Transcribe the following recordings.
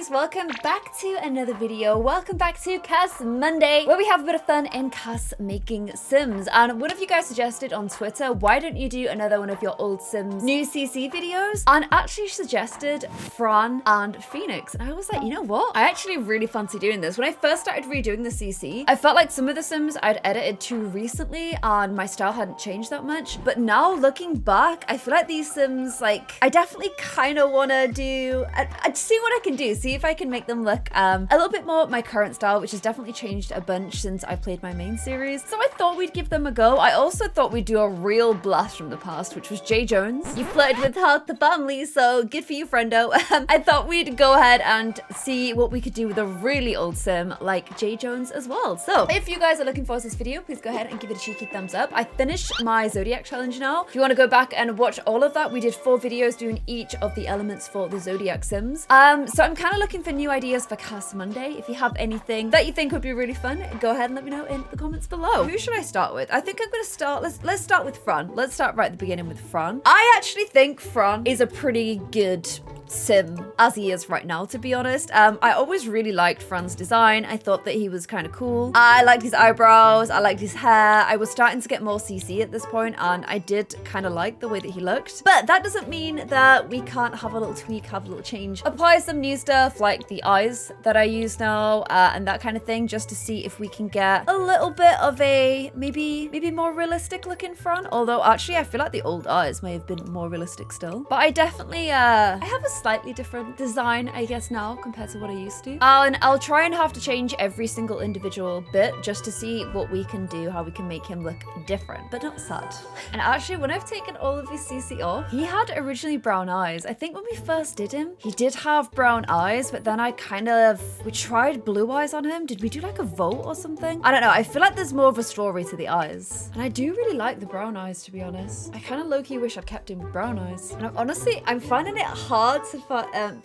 guys, welcome back to another video. Welcome back to Cast Monday, where we have a bit of fun in cast making Sims. And one of you guys suggested on Twitter, why don't you do another one of your old Sims new CC videos? And actually suggested Fran and Phoenix. And I was like, you know what? I actually really fancy doing this. When I first started redoing the CC, I felt like some of the Sims I'd edited too recently and my style hadn't changed that much. But now looking back, I feel like these Sims, like, I definitely kind of want to do, I'd see what I can do, see if I can make them look a little bit more my current style, which has definitely changed a bunch since I played my main series. So I thought we'd give them a go. I also thought we'd do a real blast from the past, which was Jay Jones. You flirted with half the family, so good for you, friendo. I thought we'd go ahead and see what we could do with a really old Sim like Jay Jones as well. So if you guys are looking forward to this video, please go ahead and give it a cheeky thumbs up. I finished my Zodiac challenge now. If you want to go back and watch all of that, we did 4 videos doing each of the elements for the Zodiac Sims. So I'm kind of looking for new ideas for Cast Monday. If you have anything that you think would be really fun, go ahead and let me know in the comments below. Who should I start with? I think I'm gonna start, let's start with Fran. Let's start right at the beginning with Fran. I actually think Fran is a pretty good Sim as he is right now, to be honest. I always really liked Fran's design. I thought that he was kind of cool. I liked his eyebrows, I liked his hair. I was starting to get more CC at this point, and I did kind of like the way that he looked. But that doesn't mean that we can't have a little tweak, have a little change, apply some new stuff like the eyes that I use now and that kind of thing, just to see if we can get a little bit of a maybe more realistic looking Fran. Although actually I feel like the old eyes may have been more realistic still. But I definitely I have a slightly different design, I guess, now compared to what I used to. And I'll try and have to change every single individual bit just to see what we can do, how we can make him look different, but not sad. And actually, when I've taken all of his CC off, he had originally brown eyes. I think when we first did him, he did have brown eyes, but then we tried blue eyes on him. Did we do like a vote or something? I don't know. I feel like there's more of a story to the eyes. And I do really like the brown eyes, to be honest. I kind of low-key wish I'd kept him with brown eyes. And I'm finding it hard to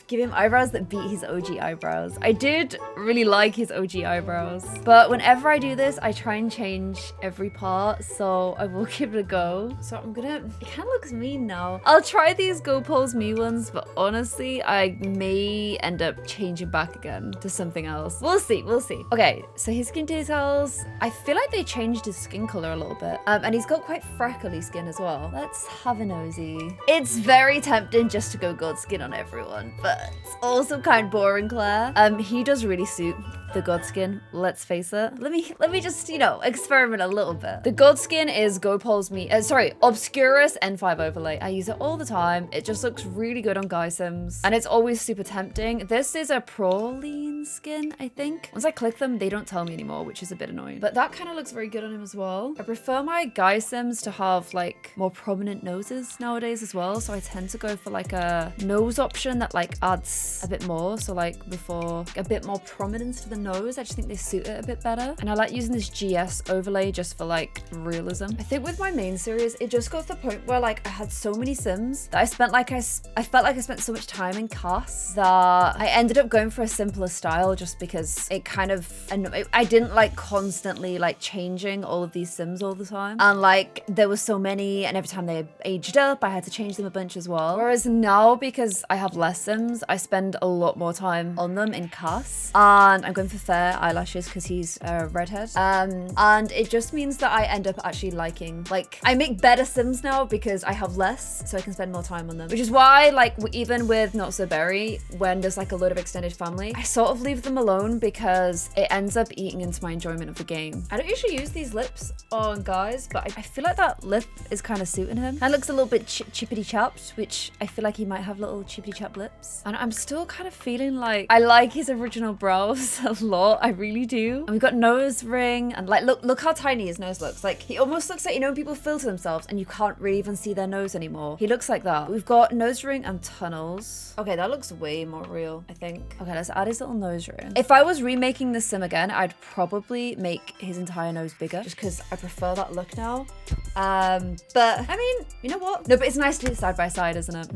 give him eyebrows that beat his OG eyebrows. I did really like his OG eyebrows, but whenever I do this, I try and change every part, so I will give it a go. So it kind of looks mean now. I'll try these Go Pose Me ones, but honestly, I may end up changing back again to something else. We'll see. Okay, so his skin details, I feel like they changed his skin color a little bit. And he's got quite freckly skin as well. Let's have a nosy. It's very tempting just to go gold skin on everyone, but it's also kind of boring, Claire. He does really suit the god skin, let's face it. Let me just, you know, experiment a little bit. The god skin is Obscurus N5 overlay. I use it all the time. It just looks really good on Guy Sims, and it's always super tempting. This is a praline skin, I think. Once I click them, they don't tell me anymore, which is a bit annoying, but that kind of looks very good on him as well. I prefer my Guy Sims to have like more prominent noses nowadays as well, so I tend to go for like a nose option that like adds a bit more, so like before a bit more prominence to the nose. I just think they suit it a bit better, and I like using this GS overlay just for like realism. I think with my main series, it just got to the point where like I had so many Sims that I felt like I spent so much time in casts that I ended up going for a simpler style, just because it kind of, I didn't like constantly like changing all of these Sims all the time, and like there was so many, and every time they aged up I had to change them a bunch as well. Whereas now, because I have less Sims, I spend a lot more time on them in casts, and I'm going for fair eyelashes because he's a redhead, and it just means that I end up actually liking, like, I make better Sims now because I have less, so I can spend more time on them, which is why like even with Not So Berry, when there's like a lot of extended family, I sort of leave them alone because it ends up eating into my enjoyment of the game. I don't usually use these lips on guys, but I feel like that lip is kind of suiting him. And looks a little bit chippity chapped, which I feel like he might have little chippity chap lips, and I'm still kind of feeling like I like his original brows a lot. I really do. And we've got nose ring, and like look how tiny his nose looks. Like he almost looks like, you know, when people filter themselves and you can't really even see their nose anymore. He looks like that. We've got nose ring and tunnels. Okay, that looks way more real, I think. Okay, let's add his little nose ring. If I was remaking this Sim again, I'd probably make his entire nose bigger, just because I prefer that look now. But I mean, you know what? No, but it's nice to do it side by side, isn't it?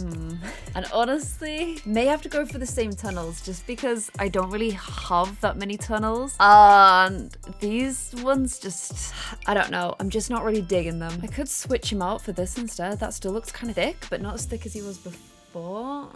And honestly, may have to go for the same tunnels just because I don't really have that many tunnels. And these ones just, I don't know. I'm just not really digging them. I could switch him out for this instead. That still looks kind of thick, but not as thick as he was before. before.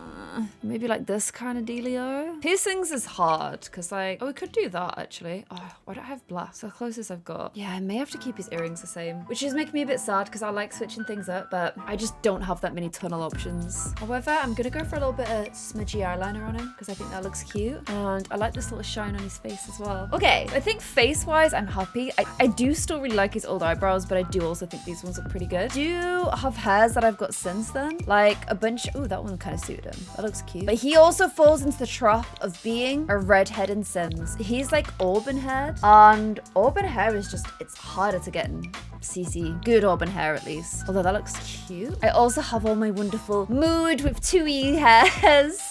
Maybe like this kind of dealio. Piercings is hard because like, oh, we could do that actually. Oh, why don't I have black? It's the closest I've got. Yeah, I may have to keep his earrings the same, which is making me a bit sad because I like switching things up, but I just don't have that many tunnel options. However, I'm gonna go for a little bit of smudgy eyeliner on him because I think that looks cute. And I like this little shine on his face as well. Okay, I think face-wise, I'm happy. I do still really like his old eyebrows, but I do also think these ones look pretty good. Do have hairs that I've got since then, like a bunch. Oh, that one kind of suited him. That looks cute. But he also falls into the trap of being a redhead in Sims. He's like auburn haired, and auburn hair is just, it's harder to get in CC. Good auburn hair at least. Although that looks cute. I also have all my wonderful mood with 2E hairs,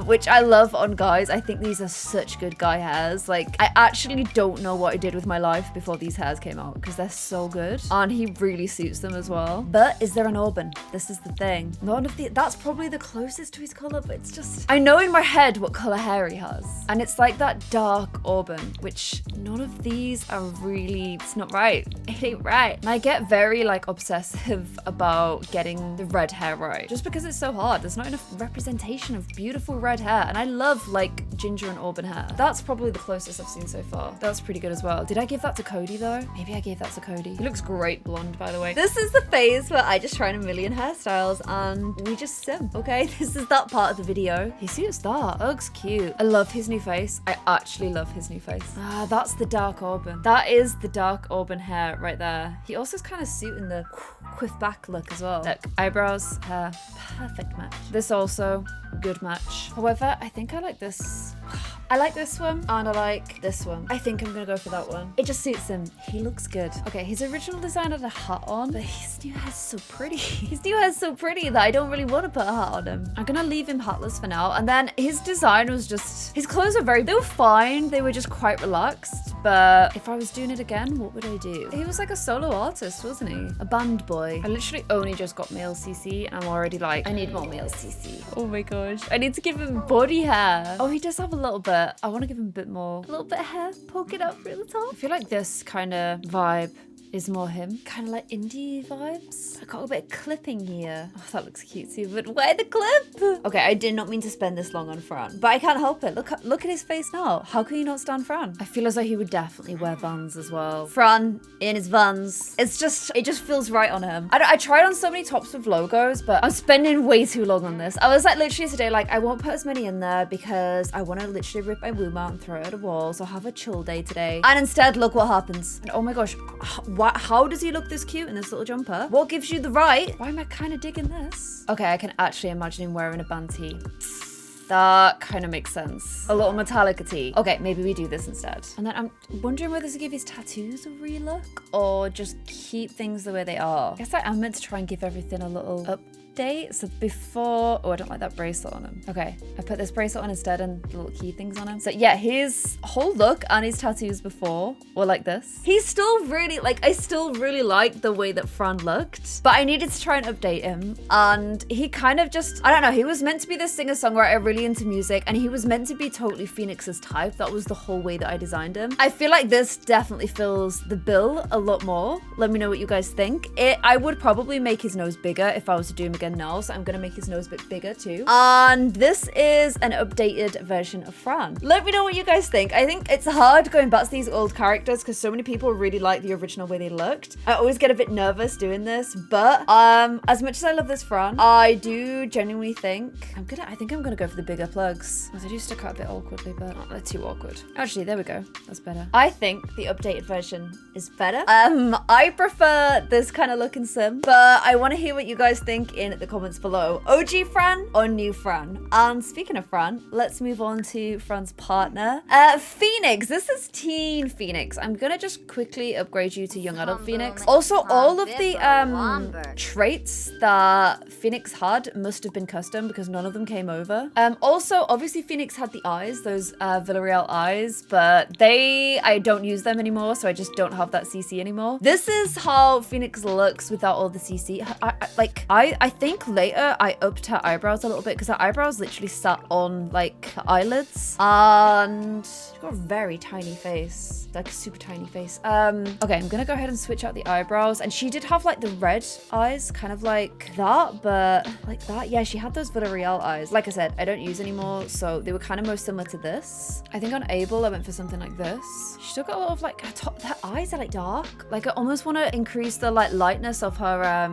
which I love on guys. I think these are such good guy hairs. Like, I actually don't know what I did with my life before these hairs came out because they're so good. And he really suits them as well. But is there an auburn? This is the thing. None of the, that's probably the closest to his color, but it's just, I know in my head what color hair he has. And it's like that dark auburn, which none of these are really, it's not right. It ain't right. And I get very like obsessive about getting the red hair right, just because it's so hard. There's not enough representation of beautiful red hair. And I love like ginger and auburn hair. That's probably the closest I've seen so far. That's pretty good as well. Did I give that to Cody though? Maybe I gave that to Cody. He looks great blonde, by the way. This is the phase where I just try a million hairstyles and we just sim, okay? This is that part of the video. He suits that. That looks cute. I love his new face. I actually love his new face. Ah, that's the dark auburn. That is the dark auburn hair right there. He also is kind of suiting the quiff back look as well. Look, eyebrows, hair, perfect match. This also, good match. However, I think I like this. I like this one and I like this one. I think I'm gonna go for that one. It just suits him. He looks good. Okay, his original design had a hat on, but his new hair's so pretty. His new hair's so pretty that I don't really want to put a hat on him. I'm gonna leave him hatless for now. And then his design was just, his clothes were they were fine. They were just quite relaxed. But if I was doing it again, what would I do? He was like a solo artist, wasn't he? A band boy. I literally only just got male CC and I'm already like, I need more male CC. Oh my gosh. I need to give him body hair. Oh, he does have a little bit. I want to give him a bit more. A little bit of hair poking up through the top. I feel like this kind of vibe is more him. Kind of like indie vibes. I got a bit of clipping here. Oh, that looks cute too, but why the clip? Okay, I did not mean to spend this long on Fran, but I can't help it. Look at his face now. How can you not stand Fran? I feel as though he would definitely wear Vans as well. Fran in his Vans. It just feels right on him. I tried on so many tops with logos, but I'm spending way too long on this. I was like literally today, like I won't put as many in there because I want to literally rip my womb out and throw it at a wall. So I'll have a chill day today. And instead, look what happens. And oh my gosh, how does he look this cute in this little jumper? What gives you the right? Why am I kind of digging this? Okay, I can actually imagine him wearing a band tee. That kind of makes sense. A little Metallica tee. Okay, maybe we do this instead. And then I'm wondering whether to give his tattoos a relook or just keep things the way they are. I guess I am meant to try and give everything a little update. So before, oh, I don't like that bracelet on him. Okay, I put this bracelet on instead and the little key things on him. So yeah, his whole look and his tattoos before were like this. He's still really, like, I still really like the way that Fran looked, but I needed to try and update him. And he kind of just, I don't know, he was meant to be this singer-songwriter really into music and he was meant to be totally Phoenix's type. That was the whole way that I designed him. I feel like this definitely fills the bill a lot more. Let me know what you guys think. I would probably make his nose bigger if I was to do him again now, so I'm gonna make his nose a bit bigger too. And this is an updated version of Fran. Let me know what you guys think. I think it's hard going back to these old characters because so many people really like the original way they looked. I always get a bit nervous doing this, but as much as I love this Fran, I do genuinely think I think I'm gonna go for the bigger plugs. Because I do stick out a bit awkwardly, but they're too awkward. Actually, there we go. That's better. I think the updated version is better. I prefer this kind of look in Sim, but I want to hear what you guys think in the comments below. OG Fran or new Fran? And speaking of Fran, let's move on to Fran's partner. Phoenix. This is Teen Phoenix. I'm gonna just quickly upgrade you to Young Adult Phoenix. Also, all of the traits that Phoenix had must have been custom because none of them came over. Also, obviously Phoenix had the eyes, those Villarreal eyes, but I don't use them anymore, so I just don't have that CC anymore. This is how Phoenix looks without all the CC. I think later I upped her eyebrows a little bit because her eyebrows literally sat on like her eyelids, and she's got a very tiny face, like a super tiny face. Okay, I'm gonna go ahead and switch out the eyebrows. And she did have like the red eyes, kind of like that, but like that. Yeah, she had those Villarreal eyes. Like I said, I don't use anymore, so they were kind of most similar to this. I think on Abel I went for something like this. She still got a lot of like her eyes are like dark. Like I almost want to increase the like lightness of her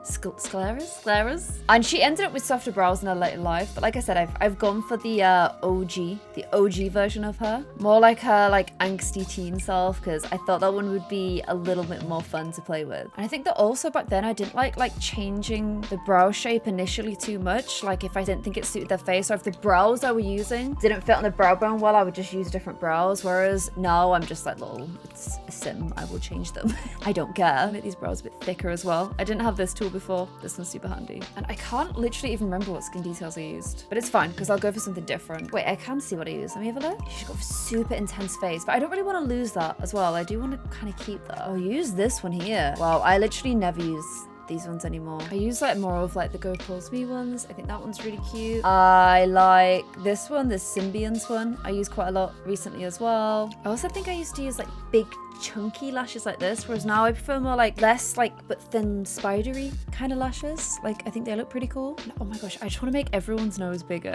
scleras. And she ended up with softer brows in her later life, but like I said, I've gone for the OG version of her, more like her like angsty teen self, because I thought that one would be a little bit more fun to play with. And I think that also back then I didn't like changing the brow shape initially too much. Like if I didn't think it suited their face, or if the brows I were using didn't fit on the brow bone well, I would just use different brows. Whereas now I'm just like, lol, it's a sim, I will change them. I don't care. Make these brows a bit thicker as well. I didn't have this tool before. This one's super handy. And I can't literally even remember what skin details I used, but it's fine because I'll go for something different. Wait, I can see what I used. Let me have a look. She's got a super intense face, but I don't really want to lose that as well. I do want to kind of keep that. I'll use this one here. Wow, I literally never use these ones anymore. I use like more of like the Go Pulse Me ones. I think that one's really cute. I like this one, this Symbians one. I use quite a lot recently as well. I also think I used to use like big chunky lashes like this, whereas now I prefer more like less like but thin spidery kind of lashes. Like I think they look pretty cool. And, oh my gosh, I just want to make everyone's nose bigger.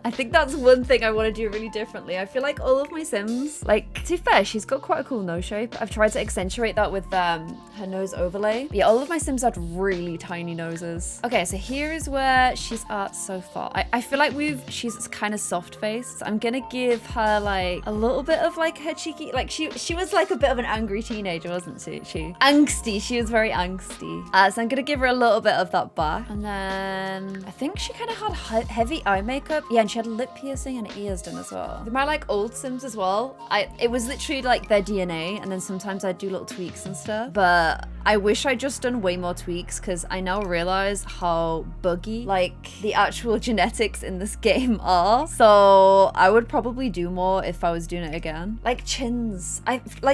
I think that's one thing I want to do really differently. I feel like all of my Sims, like to be fair, she's got quite a cool nose shape. I've tried to accentuate that with her nose overlay. But yeah, all of my Sims had really tiny noses. Okay, so here is where she's at so far. I feel like she's kind of soft faced. I'm gonna give her like a little bit of like her cheeky, like she was like a bit of an angry teenager, wasn't she? Angsty. She was very angsty. So I'm gonna give her a little bit of that back. And then I think she kind of had heavy eye makeup. Yeah, and she had lip piercing and ears done as well. My like old Sims as well, it was literally like their DNA, and then sometimes I'd do little tweaks and stuff. But I wish I'd just done way more tweaks, because I now realize how buggy like the actual genetics in this game are. So I would probably do more if I was doing it again. Like chins.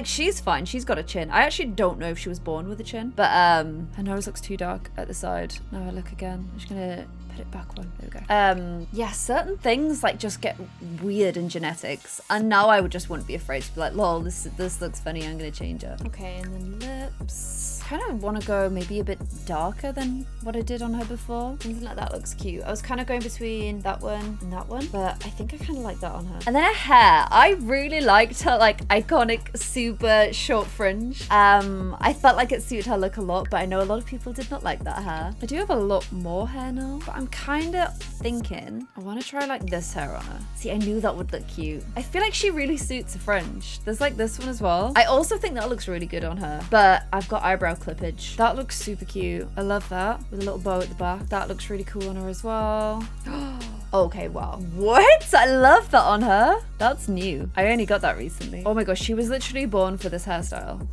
She's fine. She's got a chin. I actually don't know if she was born with a chin, but her nose looks too dark at the side. Now I look again. I'm just gonna put it back one. There we go. Yeah, certain things like just get weird in genetics, and now I would just wouldn't be afraid to be like, lol, this looks funny, I'm gonna change it. Okay, and then lips. Kind of want to go maybe a bit darker than what I did on her before. Something like that looks cute. I was kind of going between that one and that one, but I think I kind of like that on her. And then her hair. I really liked her like iconic super short fringe. I felt like it suited her look a lot, but I know a lot of people did not like that hair. I do have a lot more hair now, but I'm kind of thinking I want to try like this hair on her. See, I knew that would look cute. I feel like she really suits a fringe. There's like this one as well. I also think that looks really good on her, but I've got eyebrow clippage. That looks super cute. I love that with a little bow at the back. That looks really cool on her as well. Okay, wow. What? I love that on her. That's new. I only got that recently. Oh my gosh, she was literally born for this hairstyle.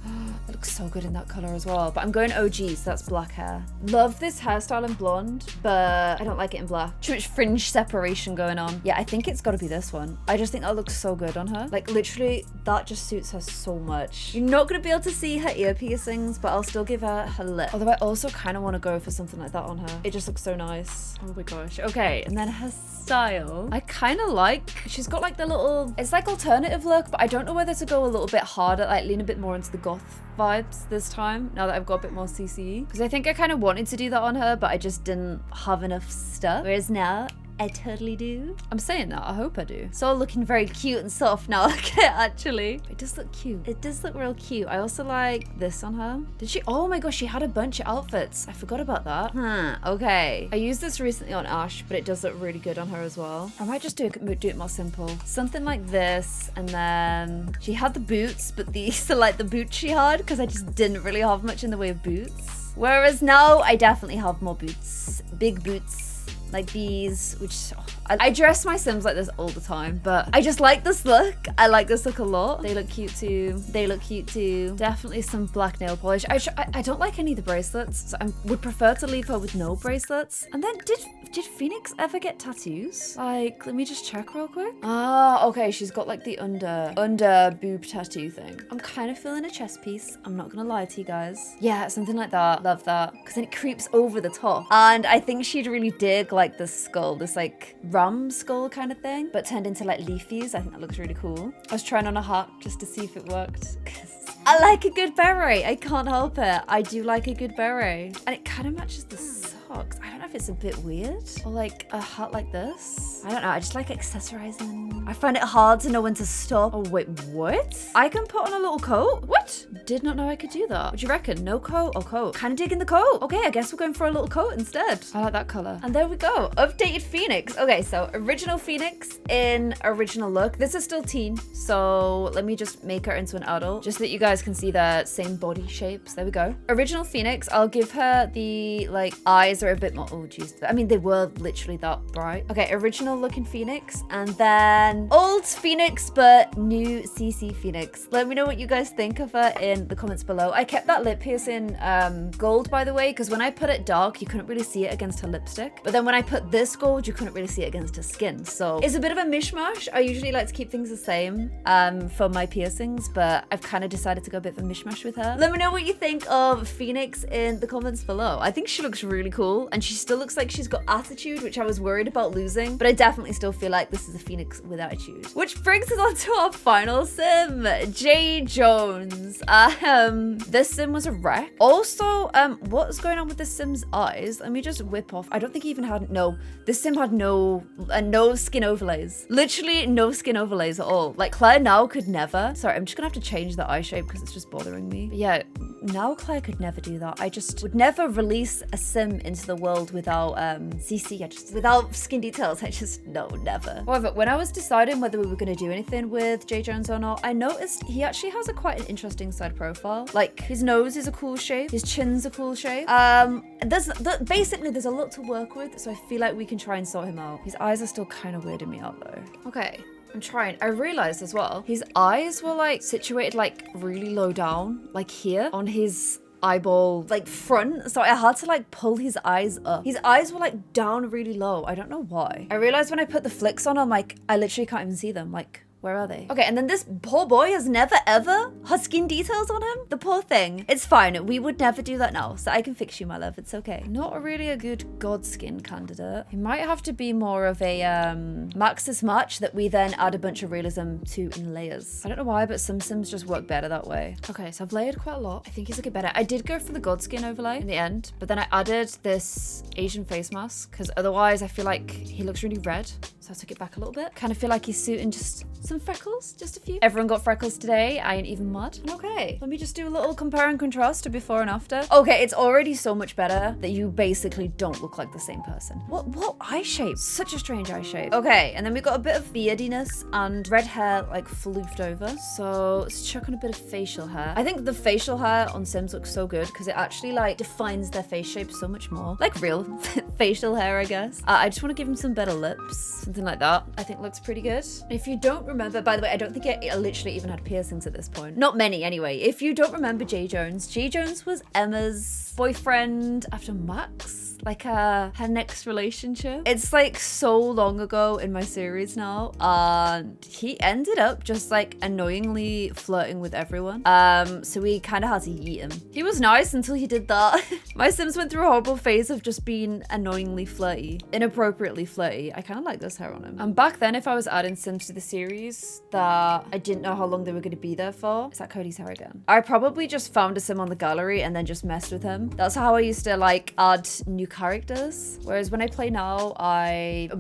It looks so good in that color as well. But I'm going OG, so that's black hair. Love this hairstyle in blonde, but I don't like it in black. Too much fringe separation going on. Yeah, I think it's got to be this one. I just think that looks so good on her. Like literally, that just suits her so much. You're not going to be able to see her ear piercings, but I'll still give her her lip. Although I also kind of want to go for something like that on her. It just looks so nice. Oh my gosh. Okay, and then her style. I kind of like, she's got like the little, it's like alternative look, but I don't know whether to go a little bit harder, like lean a bit more into the goth vibes this time, now that I've got a bit more CC. Because I think I kind of wanted to do that on her, but I just didn't have enough stuff. Whereas now, I totally do. I'm saying that, I hope I do. It's all looking very cute and soft now, okay, actually. It does look cute. It does look real cute. I also like this on her. Did she? Oh my gosh, she had a bunch of outfits. I forgot about that. Okay. I used this recently on Ash, but it does look really good on her as well. I might just do it more simple. Something like this, and then she had the boots, but these are like the boots she had, because I just didn't really have much in the way of boots. Whereas now, I definitely have more boots. Big boots. Like these, which I dress my Sims like this all the time, but I just like this look. I like this look a lot. They look cute too. They look cute too. Definitely some black nail polish. I don't like any of the bracelets, so I would prefer to leave her with no bracelets. And then did Phoenix ever get tattoos? Like, let me just check real quick. Ah, okay, she's got like the under boob tattoo thing. I'm kind of feeling a chest piece. I'm not gonna lie to you guys. Yeah, something like that. Love that. Because then it creeps over the top. And I think she'd really dig like this skull, this like ram skull kind of thing, but turned into like leafies. I think that looks really cool. I was trying on a hat just to see if it worked. I like a good beret. I can't help it. I do like a good beret. And it kind of matches the socks. I don't know if it's a bit weird. Or like a hat like this. I don't know. I just like accessorizing. I find it hard to know when to stop. Oh, wait, what? I can put on a little coat? What? Did not know I could do that. What do you reckon? No coat or coat? Kind of digging the coat. Okay, I guess we're going for a little coat instead. I like that color. And there we go. Updated Phoenix. Okay, so original Phoenix in original look. This is still teen. So let me just make her into an adult. Just so that you guys can see the same body shapes. There we go. Original Phoenix. I'll give her the like eyes are a bit more, oh geez. I mean, they were literally that bright. Okay, original looking Phoenix. And then old Phoenix, but new CC Phoenix. Let me know what you guys think of her in the comments below. I kept that lip piercing gold, by the way, because when I put it dark, you couldn't really see it against her lipstick. But then when I put this gold, you couldn't really see it against her skin. So it's a bit of a mishmash. I usually like to keep things the same for my piercings, but I've kind of decided to go a bit of a mishmash with her. Let me know what you think of Phoenix in the comments below. I think she looks really cool, and she still looks like she's got attitude, which I was worried about losing, but I definitely still feel like this is a Phoenix with attitude. Which brings us on to our final sim, J. Jones. This sim was a wreck. Also, what's going on with this sim's eyes? Let me just whip off. I don't think he even had, no, this sim had no skin overlays. Literally no skin overlays at all. Like Claire now could never. Sorry, I'm just gonna have to change the eye shape because it's just bothering me. But yeah, now Claire could never do that. I just would never release a sim into the world without CC. Without skin details. I just, no, never. However, when I was deciding whether we were gonna do anything with J. Jones or not, I noticed he actually has quite an interesting side profile. Like his nose is a cool shape, his chin's a cool shape. Basically there's a lot to work with, so I feel like we can try and sort him out. His eyes are still kind of weirding me out though. Okay. I'm trying. I realized as well, his eyes were like situated like really low down, like here on his eyeball like front, so I had to like pull his eyes up. His eyes were like down really low. I don't know why. I realized when I put the flicks on, I'm like, I literally can't even see them. Like, where are they? Okay, and then this poor boy has never ever had skin details on him. The poor thing. It's fine. We would never do that now, so I can fix you, my love. It's okay. Not really a good god skin candidate. He might have to be more of a Maxis match that we then add a bunch of realism to in layers. I don't know why, but some sims just work better that way. Okay, so I've layered quite a lot. I think he's looking better. I did go for the god skin overlay in the end, but then I added this Asian face mask because otherwise I feel like he looks really red. So I took it back a little bit. Kind of feel like he's suiting just some freckles, just a few. Everyone got freckles today. I ain't even mad. Okay, let me just do a little compare and contrast to before and after. Okay, it's already so much better that you basically don't look like the same person. What eye shape? Such a strange eye shape. Okay, and then we've got a bit of beardiness and red hair like floofed over. So let's check on a bit of facial hair. I think the facial hair on Sims looks so good because it actually like defines their face shape so much more. Like real facial hair, I guess. I just want to give him some better lips. Something like that, I think looks pretty good. If you don't remember, by the way, I don't think I literally even had piercings at this point. Not many anyway. If you don't remember J. Jones was Emma's boyfriend after Max. Like her next relationship. It's like so long ago in my series now, and he ended up just like annoyingly flirting with everyone. So we kind of had to yeet him. He was nice until he did that. My Sims went through a horrible phase of just being annoyingly flirty, inappropriately flirty. I kind of like this hair on him. And back then, if I was adding Sims to the series that I didn't know how long they were going to be there for, is that Cody's hair again? I probably just found a Sim on the gallery and then just messed with him. That's how I used to like add new characters. Whereas when I play now, I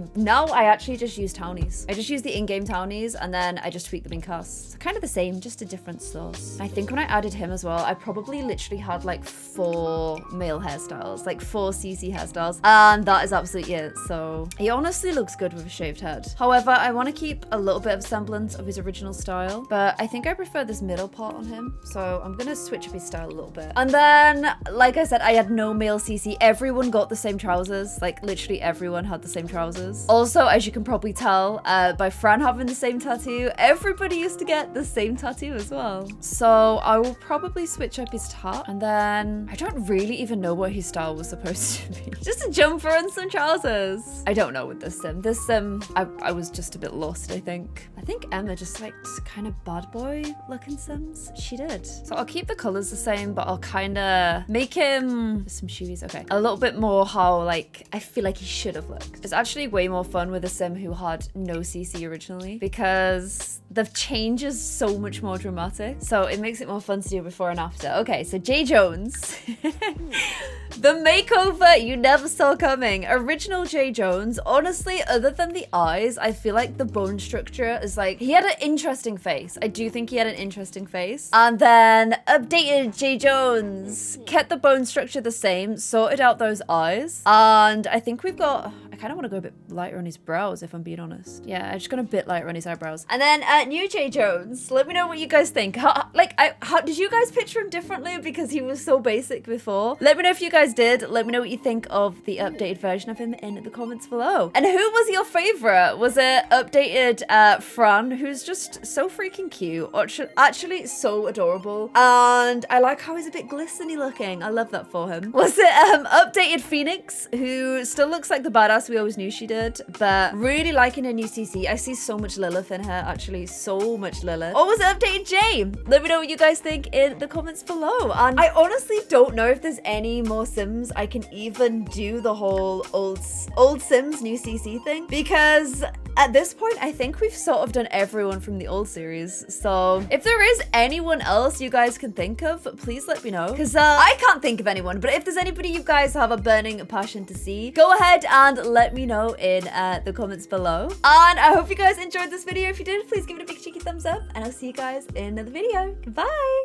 actually just use townies. I just use the in-game townies and then I just tweak them in cast. So kind of the same, just a different source. I think when I added him as well, I probably literally had like 4 male male hairstyles, like 4cc hairstyles, and that is absolutely it. So he honestly looks good with a shaved head. However, I want to keep a little bit of semblance of his original style, but I think I prefer this middle part on him, so I'm gonna switch up his style a little bit. And then, like I said, I had no male CC. Everyone got the same trousers, like literally everyone had the same trousers. Also, as you can probably tell by Fran having the same tattoo, everybody used to get the same tattoo as well. So I will probably switch up his top, and then I don't really even know what his style was supposed to be. Just a jumper and some trousers. I don't know with this sim. This sim, I was just a bit lost, I think. I think Emma just liked kind of bad boy looking sims. She did. So I'll keep the colors the same, but I'll kind of make him some shoes. Okay, a little bit more how like I feel like he should have looked. It's actually way more fun with a sim who had no CC originally, because the change is so much more dramatic. So it makes it more fun to do before and after. Okay, so J. Jones. The makeover you never saw coming. Original J. Jones, honestly, other than the eyes, I feel like the bone structure is like, he had an interesting face. I do think he had an interesting face. And then updated J. Jones, kept the bone structure the same, sorted out those eyes. And I think we've got, I kind of want to go a bit lighter on his brows, if I'm being honest. Yeah, I just got a bit lighter on his eyebrows. And then new J. Jones, let me know what you guys think. How did you guys picture him differently because he was so basic before? Let me know if you guys did. Let me know what you think of the updated version of him in the comments below. And who was your favorite? Was it updated Fran, who's just so freaking cute, or actually so adorable, and I like how he's a bit glistening looking. I love that for him. Was it updated Phoenix, who still looks like the badass we always knew she did, but really liking her new CC. I see so much Lilith in her, actually, so much Lilith. Or was it updated Jay? Let me know what you guys think in the comments below. And I honestly don't know if there's any more Sims I can even do the whole old Sims new CC thing, because at this point I think we've sort of done everyone from the old series. So if there is anyone else you guys can think of, please let me know, because I can't think of anyone. But if there's anybody you guys have a burning passion to see, go ahead and let me know in the comments below. And I hope you guys enjoyed this video. If you did, please give it a big cheeky thumbs up, and I'll see you guys in another video. Goodbye.